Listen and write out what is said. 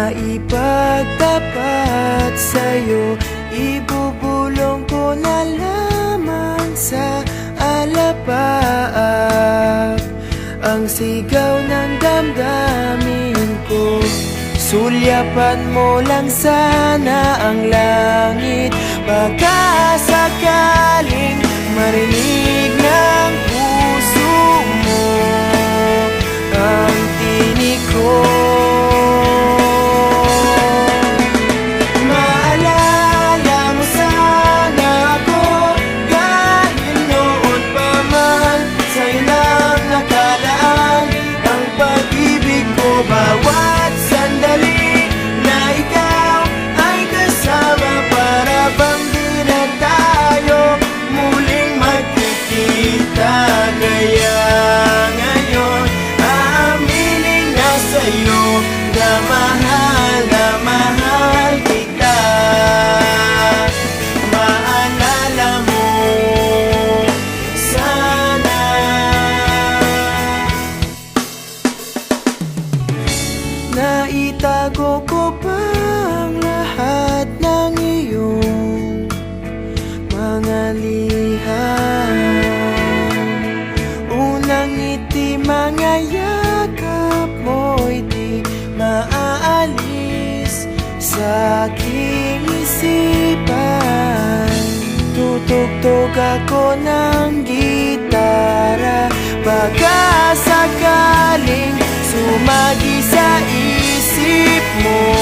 maipagtapat sa'yo. Ibubulong ko na lamang sa alapaap ang sigaw ng damdamin ko. Sulyapan mo lang sana ang langit, baka sakaling marinig ng puso mo ang tinig ko. Maalala mo sana ako kahit noon pa man, sa'yo lang nakalaan ang pag-ibig ko. Bawat sandali na ikaw ay kasama, para bang di na tayo muling magkikita. Kaya ngayon aaminin na sa'yo na mahal kita. Maalala mo sana. Naitago ko pa ang lahat ng iyong mga liham. Unang ngiti, mga yakap mo'y di maaalis sa aking isipan. Tutugtog ako ng gitara, baka sakaling sumagi sa isip mo